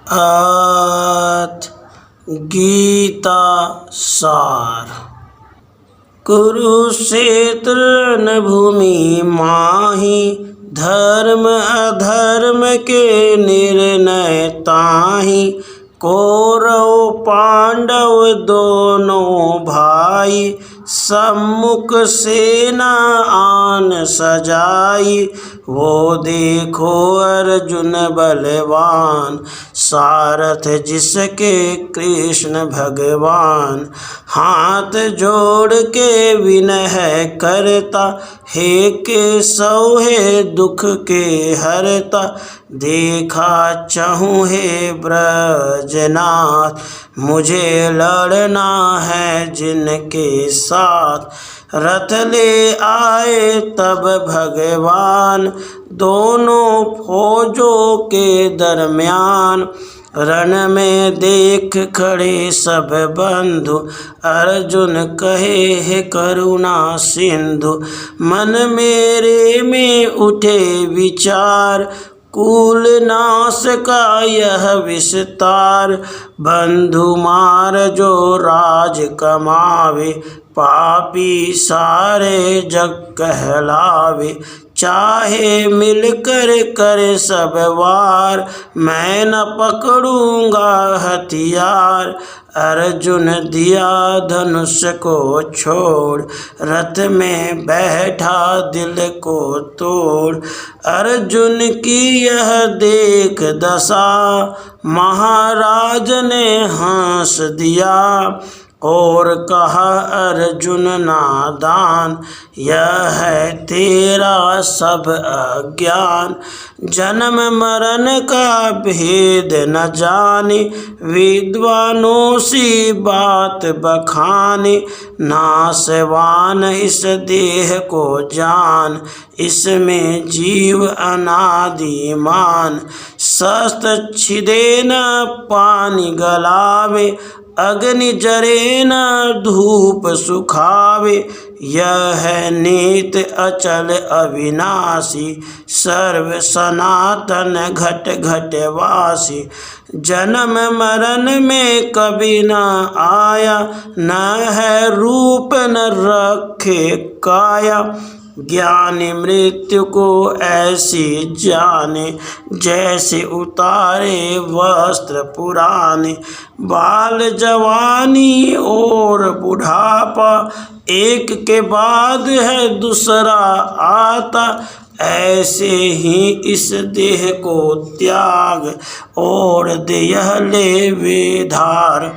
अथ गीता सार। कुरुक्षेत्र रणभूमि माहि, धर्म अधर्म के निर्णय ताहि। कौरव पांडव दोनों भाई, सम्मुख सेना आन सजाई। वो देखो अर्जुन बलवान, सारथ जिसके कृष्ण भगवान। हाथ जोड़ के विनय करता, हे केशव हे दुख के हरता। देखा चहूँ हे ब्रजनाथ, मुझे लड़ना है जिनके साथ। रथ ले आए तब भगवान, दोनों फौजों के दरमियान। रण में देख खड़े सब बंधु, अर्जुन कहे हे करुणा सिंधु। मन मेरे में उठे विचार, कुल नाश का यह विस्तार। बंधु मार जो राज कमावे, पापी सारे जग कहलावे। चाहे मिलकर करे सब वार, मैं न पकड़ूंगा हथियार। अर्जुन दिया धनुष को छोड़, रथ में बैठा दिल को तोड़। अर्जुन की यह देख दशा, महाराज ने हंस दिया। और कहा अर्जुन नादान, यह है तेरा सब अज्ञान। जन्म मरण का भेद न जाने, विद्वानों सी बात बखाने। नाशवान इस देह को जान, इसमें जीव अनादिमान। शस्त्र छिदे न पानी गलावे, अग्नि जरे न धूप सुखावे। यह है नीत अचल अविनाशी, सर्व सनातन घट घट वासी। जन्म मरण में कभी न आया, न है रूप न रखे काया। ज्ञानी मृत्यु को ऐसी जाने, जैसे उतारे वस्त्र पुराने। बाल जवानी और बुढ़ापा, एक के बाद है दूसरा आता। ऐसे ही इस देह को त्याग, और देह ले वे धार।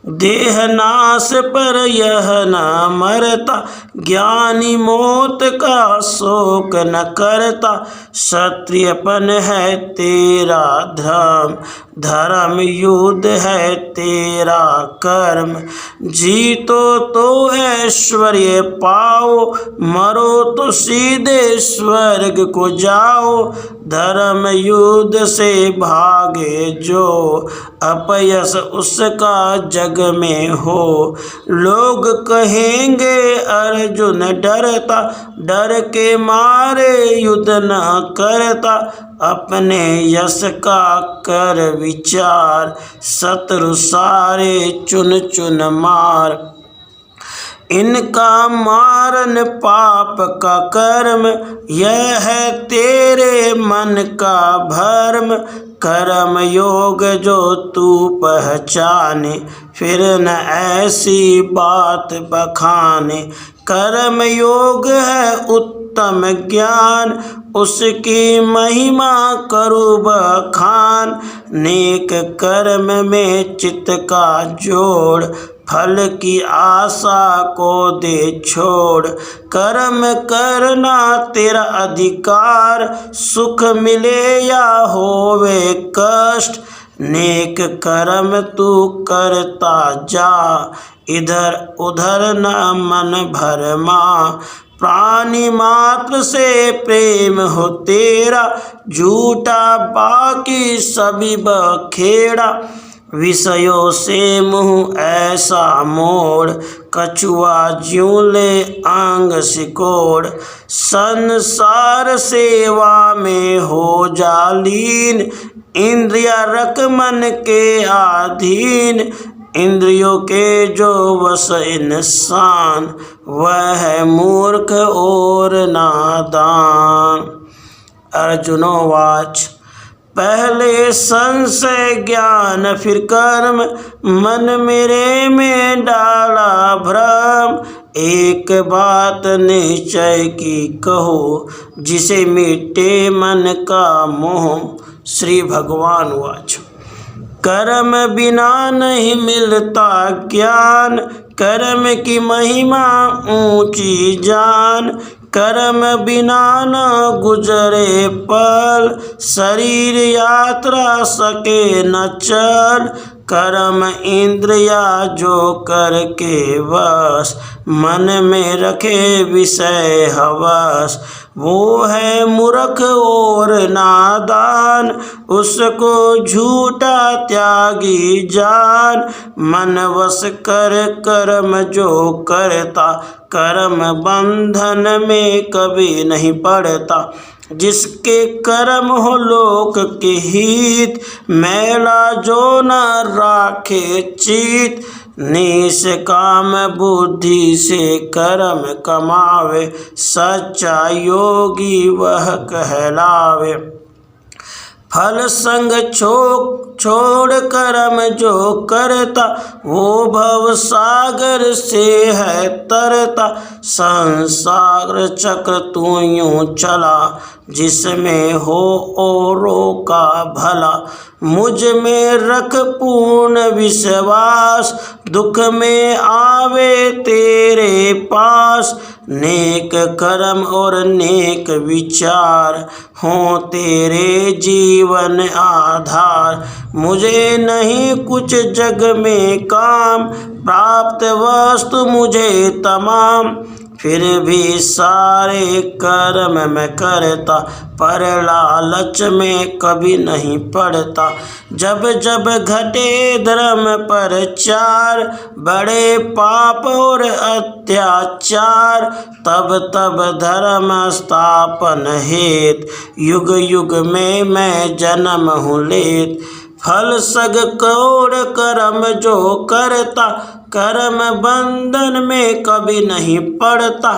देह नाश पर यह न मरता, ज्ञानी मौत का शोक न करता। क्षत्रियपन है तेरा धर्म, धर्म युद्ध है तेरा कर्म। जीतो तो ऐश्वर्य पाओ, मरो तो सीधे स्वर्ग को जाओ। धर्म युद्ध से भागे जो, अपयश उसका जग में हो। लोग कहेंगे अर्जुन डरता, डर के मारे युद्ध न करता। अपने यश का कर विचार, शत्रु सारे चुन चुन मार। इनका मारन पाप का कर्म, यह है तेरे मन का भर्म। कर्म योग जो तू पहचाने, फिर न ऐसी बात बखाने। कर्म योग है उत्तम ज्ञान, उसकी महिमा करूँ बखान। नेक कर्म में चित्त का जोड़, फल की आशा को दे छोड़। कर्म करना तेरा अधिकार, सुख मिले या होवे कष्ट। नेक कर्म तू करता जा, इधर उधर न मन भरमा। प्राणी मात्र से प्रेम हो तेरा, झूठा बाकी सभी बखेड़ा। विषयों से मुँह ऐसा मोड़, कछुआ ज्यों ले आंग सिकोड़। संसार सेवा में हो जा लीन, इंद्रिया रख मन के अधीन, इंद्रियों के जो वश इंसान, वह है मूर्ख और नादान। अर्जुनोवाच पहले संशय ज्ञान फिर कर्म, मन मेरे में डाला भ्रम। एक बात निश्चय की कहो, जिसे मिटे मन का मोह। श्री भगवान वाच कर्म बिना नहीं मिलता ज्ञान, कर्म की महिमा ऊंची जान। कर्म बिना न गुजरे पल, शरीर यात्रा सके न चल। कर्म इंद्रिया जो करके वश, मन में रखे विषय हवस। वो है मूर्ख और नादान, उसको झूठा त्यागी जान। मन वश कर कर्म जो करता, कर्म बंधन में कभी नहीं पड़ता। जिसके कर्म हो लोक के हित, मैला जो न राखे चित। निष्काम बुद्धि से कर्म कमावे, सच्चा योगी वह कहलावे। फल संग छोड़ कर्म जो करता, वो भव सागर से है तरता। संसार चक्र तू यूं चला, जिसमें हो औरों का भला। मुझ में रख पूर्ण विश्वास, दुख में आवे तेरे पास। नेक कर्म और नेक विचार, हो तेरे जीवन आधार। मुझे नहीं कुछ जग में काम, प्राप्त वस्तु मुझे तमाम। फिर भी सारे कर्म मैं करता, पर लालच में कभी नहीं पड़ता। जब जब घटे धर्म प्रचार, बड़े पाप और अत्याचार। तब तब धर्म स्थापन हेत, युग युग में मैं जन्म हूँ लेत। फल सग कौड़ कर्म जो करता, कर्म बंधन में कभी नहीं पड़ता।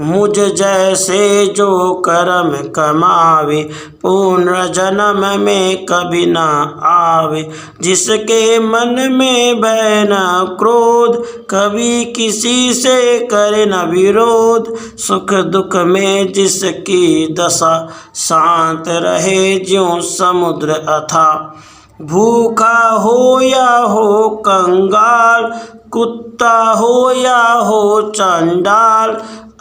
मुझ जैसे जो कर्म कमावे, पुनर्जन्म में कभी न आवे। जिसके मन में भय न क्रोध, कभी किसी से करे न विरोध। सुख दुख में जिसकी दशा, शांत रहे ज्यों समुद्र अथाह। भूखा हो या हो कंगाल, कुत्ता हो या हो चंडाल।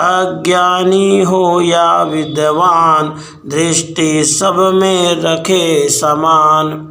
अज्ञानी हो या विद्वान, दृष्टि सब में रखे समान।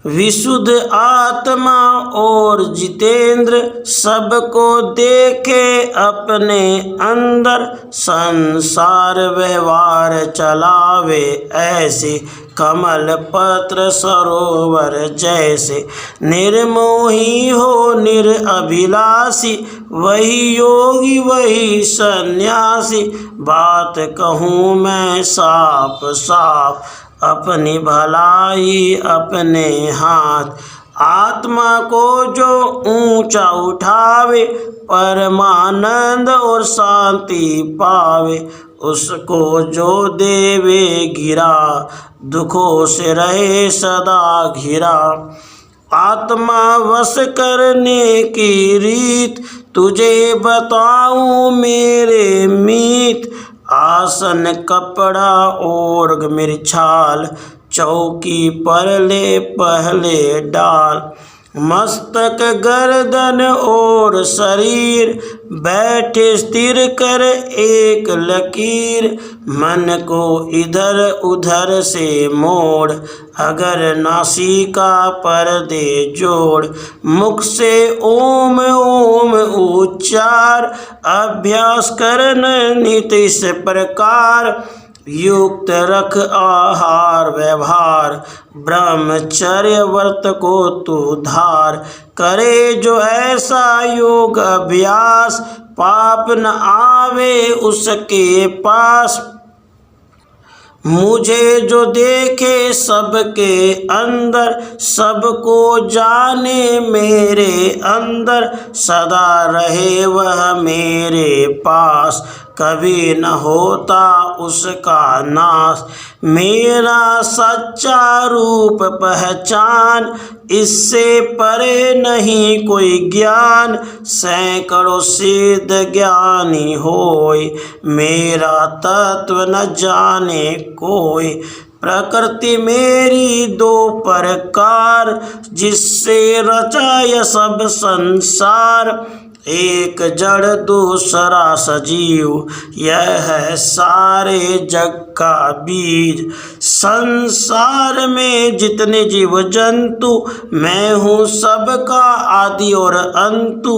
विशुद्ध आत्मा और जितेंद्र, सबको देखे अपने अंदर। संसार व्यवहार चलावे ऐसे, कमल पत्र सरोवर जैसे। निर्मोही हो निरअभिलाषी, वही योगी वही सन्यासी। बात कहूँ मैं साफ साफ, अपनी भलाई अपने हाथ। आत्मा को जो ऊंचा उठावे, परमानंद और शांति पावे। उसको जो देवे गिरा, दुखों से रहे सदा घिरा। आत्मा वश करने की रीत, तुझे बताऊं मेरे मीत। आसन कपड़ा और मिर्छाल, चौकी पर ले पहले डाल। मस्तक गर्दन और शरीर, बैठे स्थिर कर एक लकीर। मन को इधर उधर से मोड़, अगर नासिका पर दे जोड़। मुख से ओम ओम उच्चार, अभ्यास करन नित इस प्रकार। युक्त रख आहार व्यवहार, ब्रह्मचर्य व्रत को तू धार। करे जो ऐसा योग अभ्यास, पाप न आवे उसके पास। मुझे जो देखे सबके अंदर, सबको जाने मेरे अंदर, सदा रहे वह मेरे पास, कभी न होता उसका नाश। मेरा सच्चा रूप पहचान, इससे परे नहीं कोई ज्ञान। सैकड़ों सिद्ध ज्ञानी होय, मेरा तत्व न जाने कोई। प्रकृति मेरी दो प्रकार, जिससे रचा यह सब संसार। एक जड़ दूसरा सजीव, यह है सारे जग का बीज। संसार में जितने जीव जंतु, मैं हूँ सबका आदि और अंतु।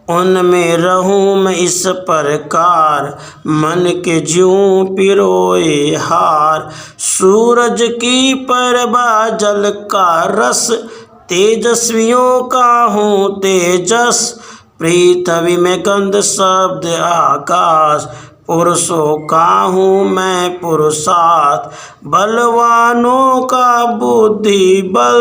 उनमें रहूं मैं इस प्रकार, मन के ज्यों पिरोए हार। सूरज की परवा जल का रस, तेजस्वियों का हूँ तेजस। पृथ्वी में गंध शब्द आकाश, पुरुषों का हूँ मैं पुरुषार्थ। बलवानों का बुद्धि बल,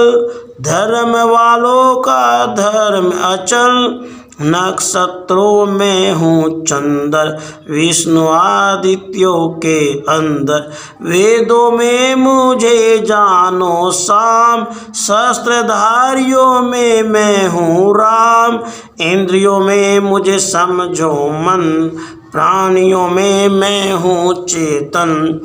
धर्म वालों का धर्म अचल। नक्षत्रों में हूँ चंद्र, विष्णु आदित्यों के अंदर। वेदों में मुझे जानो साम, शस्त्रधारियों में मैं हूँ राम। इंद्रियों में मुझे समझो मन, प्राणियों में मैं हूँ चेतन।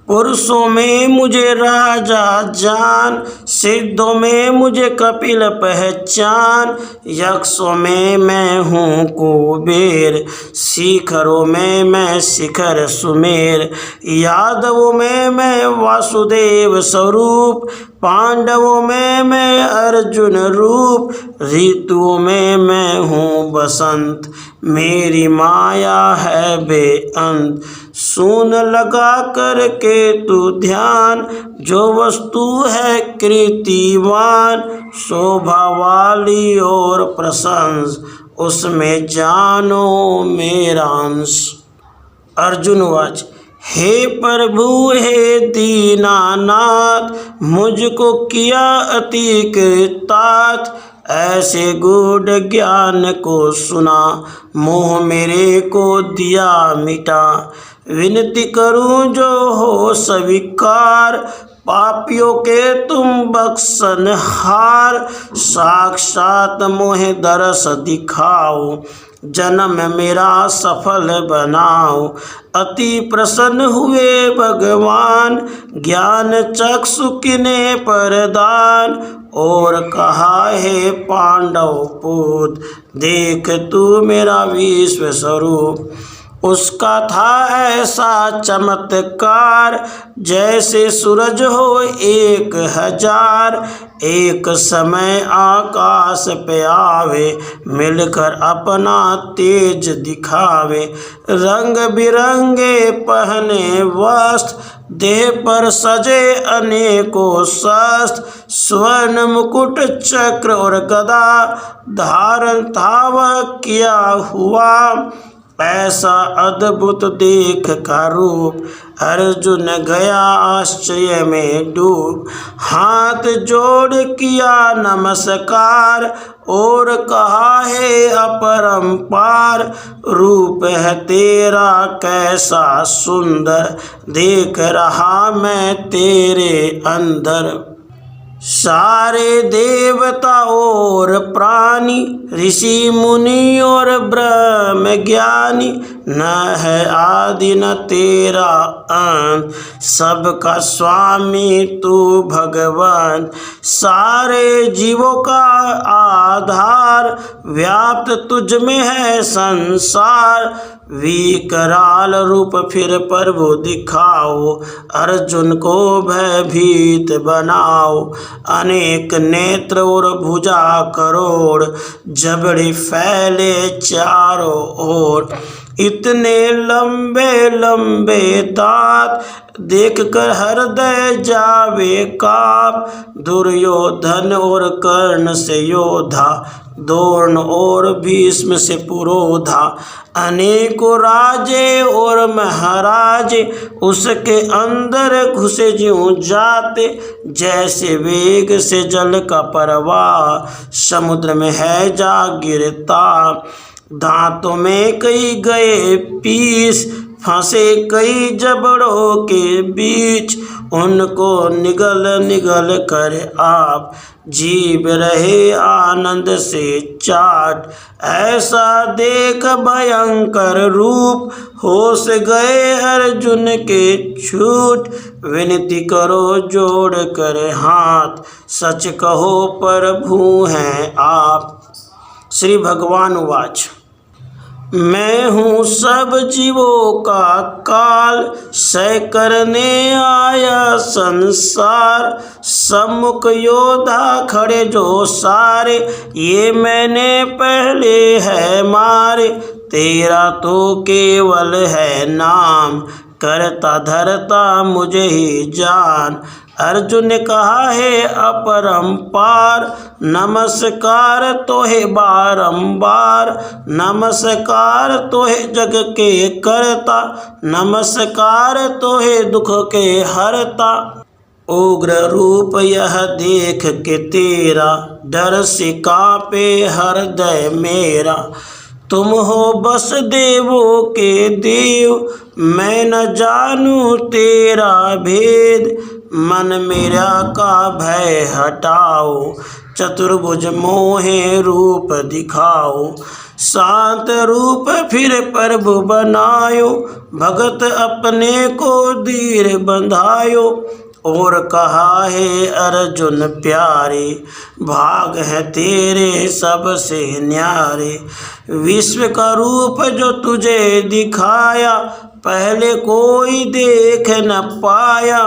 पुरुषों में मुझे राजा जान, सिद्धों में मुझे कपिल पहचान। यक्षों में मैं हूँ कुबेर, शिखरों में मैं शिखर सुमेर। यादवों में मैं वासुदेव स्वरूप, पांडवों में मैं अर्जुन रूप। ऋतुओं में मैं हूँ बसंत, मेरी माया है बेअंत। सुन लगा करके तू ध्यान, जो वस्तु है कृतिवान। शोभा वाली और प्रशंस, उसमें जानो मेरा अंश। अर्जुनवाच, हे प्रभु हे दीनानाथ, मुझको किया अति कृतार्थ। ऐसे गूढ़ ज्ञान को सुना, मोह मेरे को दिया मिटा। विनती करूं जो हो स्वीकार, पापियों के तुम बख्शनहार। साक्षात मोहे दरस दिखाओ, जन्म मेरा सफल बनाओ। अति प्रसन्न हुए भगवान, ज्ञान चक्षु किने प्रदान। और कहा हे पांडव पूत, देख तू मेरा विश्व स्वरूप। उसका था ऐसा चमत्कार, जैसे सूरज हो 1000। एक समय आकाश पे आवे, मिलकर अपना तेज दिखावे। रंग बिरंगे पहने वस्त्र, देह पर सजे अनेकों शस्त्र। स्वर्ण मुकुट चक्र और गदा, धारण था वह किया हुआ। ऐसा अद्भुत देख का रूप, अर्जुन गया आश्चर्य में डूब। हाथ जोड़ किया नमस्कार, और कहा हे अपरंपार। रूप है तेरा कैसा सुंदर, देख रहा मैं तेरे अंदर। सारे देवता और प्राणी, ऋषि मुनि और ब्रह्म ज्ञानी। न है आदि न तेरा अंत, सबका स्वामी तू भगवान। सारे जीवों का आधार, व्याप्त तुझ में है संसार। विकराल रूप फिर प्रभु दिखाओ, अर्जुन को भयभीत बनाओ। अनेक नेत्र और भुजा करोड़, जबड़े फैले चारों ओर। इतने लंबे लंबे दांत देख कर हृदय जावे काप। दुर्योधन और कर्ण से योद्धा, द्रोण और भीष्म से पुरोधा, अनेकों राजे और महाराजे उसके अंदर घुसे ज्यों जाते। जैसे वेग से जल का प्रवाह समुद्र में है जा गिरता। दांतों में कई गए पीस, फंसे कई जबड़ों के बीच। उनको निगल निगल कर आप जीव रहे आनंद से चाट। ऐसा देख भयंकर रूप होश गए अर्जुन के छूट। विनती करो जोड़ कर हाथ, सच कहो प्रभु हैं आप। श्री भगवान उवाच। मैं हूँ सब जीवों का काल, सह करने आया संसार। सम्मुख योद्धा खड़े जो सारे, ये मैंने पहले है मारे। तेरा तो केवल है नाम, करता धरता मुझे ही जान। अर्जुन ने कहा है अपरंपार, नमस्कार तोहे बारंबार। नमस्कार तोहे जग के करता, नमस्कार तोहे दुख के हरता। उग्र रूप यह देख के तेरा, डर से कांपे हृदय मेरा। तुम हो बस देवों के देव, मैं न जानूं तेरा भेद। मन मेरा का भय हटाओ, चतुर्भुज मोहे रूप दिखाओ। शांत रूप फिर प्रभु बनायो, भगत अपने को धीर बंधायो। और कहा है अर्जुन प्यारे, भाग है तेरे सबसे न्यारे। विश्व का रूप जो तुझे दिखाया, पहले कोई देख न पाया।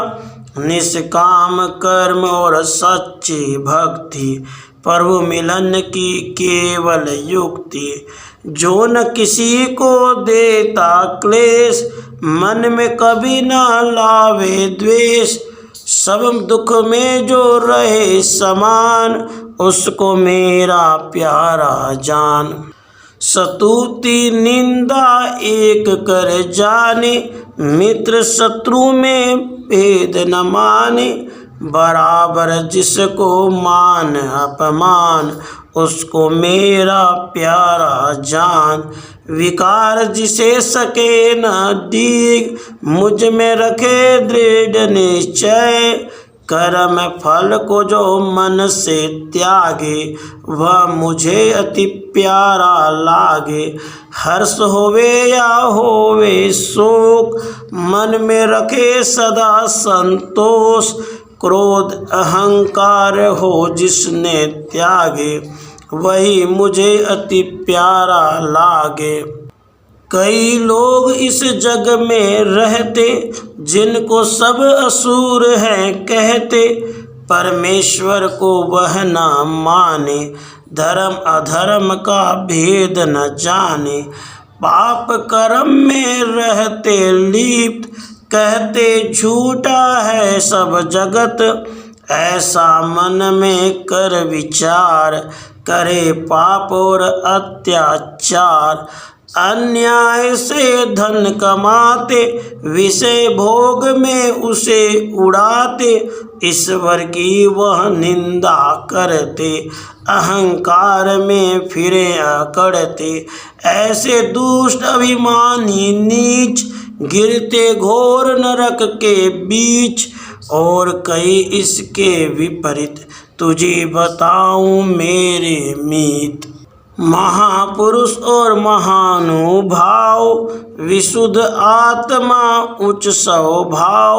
निष्काम कर्म और सच्ची भक्ति, प्रभु मिलन की केवल युक्ति। जो न किसी को देता क्लेश, मन में कभी न लावे द्वेष। सब दुख में जो रहे समान, उसको मेरा प्यारा जान। स्तुति निंदा एक कर जाने, मित्र शत्रु में भेद न माने। बराबर जिसको मान अपमान, उसको मेरा प्यारा जान। विकार जिसे सके न डीग, मुझ में रखे दृढ़ निश्चय। कर्म फल को जो मन से त्यागे, वह मुझे अति प्यारा लागे। हर्ष होवे या होवे शोक, मन में रखे सदा संतोष। क्रोध अहंकार हो जिसने त्यागे, वही मुझे अति प्यारा लागे। कई लोग इस जग में रहते, जिनको सब असुर हैं कहते। परमेश्वर को वह न माने, धर्म अधर्म का भेद न जाने। पाप कर्म में रहते लिप्त, कहते झूठा है सब जगत। ऐसा मन में कर विचार, करे पाप और अत्याचार। अन्याय से धन कमाते, विषय भोग में उसे उड़ाते। ईश्वर की वह निंदा करते, अहंकार में फिरे अकड़ते। ऐसे दुष्ट अभिमानी नीच, गिरते घोर नरक के बीच। और कई इसके विपरीत, तुझे बताऊं मेरे मीत। महापुरुष और महानुभाव, विशुद्ध आत्मा उच्च स्वभाव।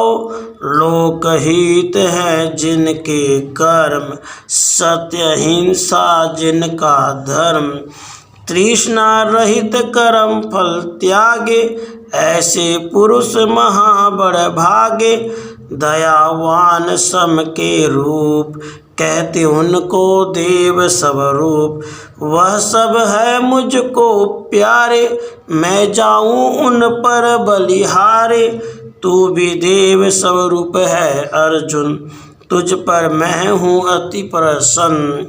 लोकहित है जिनके कर्म, सत्य हिंसा जिनका धर्म। तृष्णा रहित कर्म फल त्यागे, ऐसे पुरुष महाबड़ भागे। दयावान सम के रूप, कहते उनको देव सब रूप, वह सब है मुझको प्यारे, मैं जाऊं उन पर बलिहारे। तू भी देव सब रूप है अर्जुन, तुझ पर मैं हूँ अति प्रसन्न।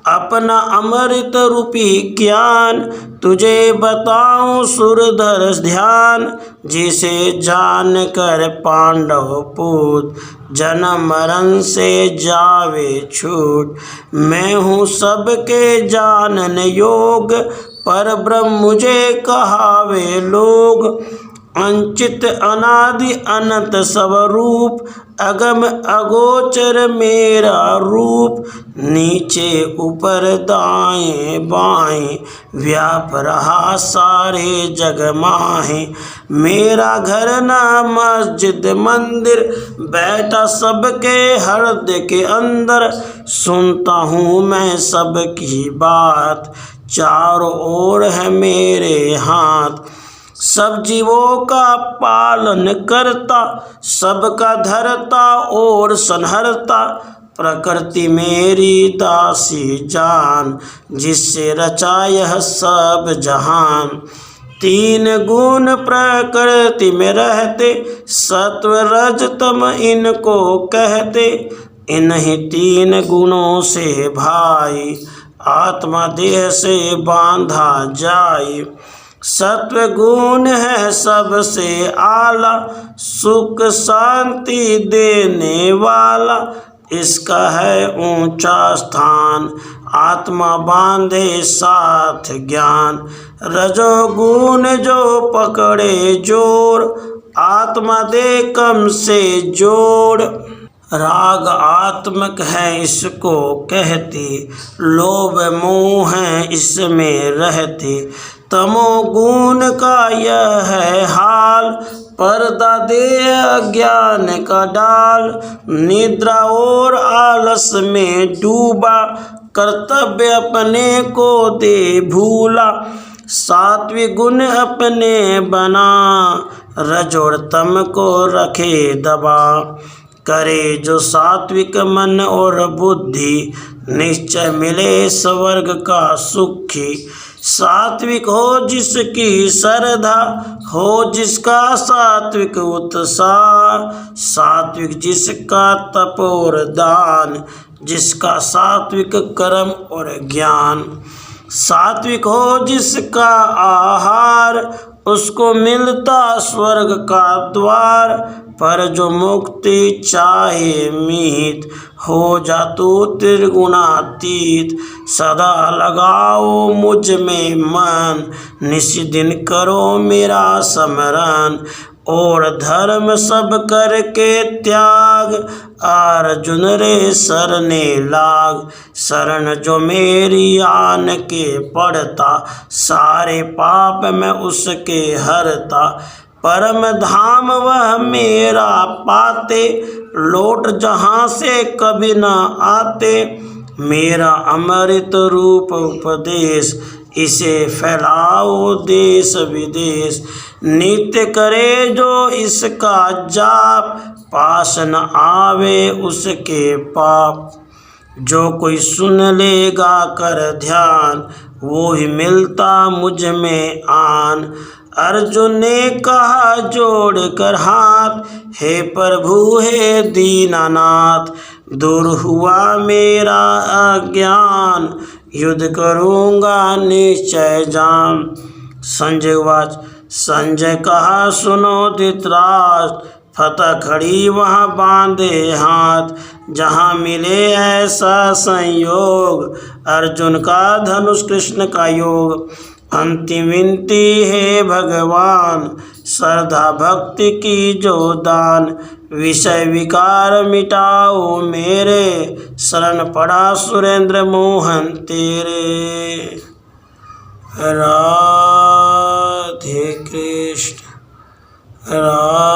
अपना अमृत रूपी ज्ञान तुझे बताऊं सुरधर ध्यान, जिसे जान कर पांडव पूत जन्म मरण से जावे छूट। मैं हूँ सबके जानन योग, पर ब्रह्म मुझे कहावे लोग। अंचित अनादि अनंत सब रूप, अगम अगोचर मेरा रूप। नीचे ऊपर दाएं बाएं व्याप रहा सारे जग माहे। मेरा घर न मस्जिद मंदिर, बैठा सबके हृदय के अंदर। सुनता हूँ मैं सबकी बात, चारों ओर है मेरे हाथ। सब जीवों का पालन करता, सबका धरता और संहरता। प्रकृति मेरी दासी जान, जिससे रचा यह सब जहान। तीन गुण प्रकृति में रहते, सत्व रज तम इनको कहते। इन्हीं तीन गुणों से भाई, आत्मा देह से बांधा जाए। सत्व गुण है सबसे आला, सुख शांति देने वाला। इसका है ऊंचा स्थान, आत्मा बांधे साथ ज्ञान। रजोगुण जो पकड़े जोर, आत्मा दे कम से जोड़। राग आत्मक है इसको कहते, लोभ मोह है इसमें रहते। तमोगुण का यह है हाल, पर्दा दे अज्ञान का डाल। निद्रा और आलस में डूबा, कर्तव्य अपने को दे भूला। सात्विक गुण अपने बना, रज और तम को रखे दबा। करे जो सात्विक मन और बुद्धि, निश्चय मिले स्वर्ग का सुखी। सात्विक हो जिसकी श्रद्धा, हो जिसका सात्विक उत्साह। सात्विक जिसका तप और दान, जिसका सात्विक कर्म और ज्ञान। सात्विक हो जिसका आहार, उसको मिलता स्वर्ग का द्वार। पर जो मुक्ति चाहे मीत, हो जा तू त्रिगुणातीत। सदा लगाओ मुझ में मन, निस्दिन करो मेरा स्मरण। और धर्म सब करके त्याग, अर्जुन रे सरने लाग। शरण जो मेरी आन के पड़ता, सारे पाप मैं उसके हरता। परम धाम वह मेरा पाते, लौट जहाँ से कभी न आते। मेरा अमृत रूप उपदेश, इसे फैलाओ देश विदेश। नित्य करे जो इसका जाप, पास न आवे उसके पाप। जो कोई सुन लेगा कर ध्यान, वो ही मिलता मुझ में आन। अर्जुन ने कहा जोड़ कर हाथ, हे प्रभु हे दीनानाथ। दूर हुआ मेरा अज्ञान, युद्ध करूँगा निश्चय जान। संजय वाच। संजय कहा सुनो धृतराष्ट्र, फतह खड़ी वहाँ बांधे हाथ। जहाँ मिले ऐसा संयोग, अर्जुन का धनुष कृष्ण का योग। अंतिम विनती है भगवान, श्रद्धा भक्ति की जो दान। विषय विकार मिटाओ मेरे, शरण पड़ा सुरेंद्र मोहन तेरे। राधे कृष्ण राधे।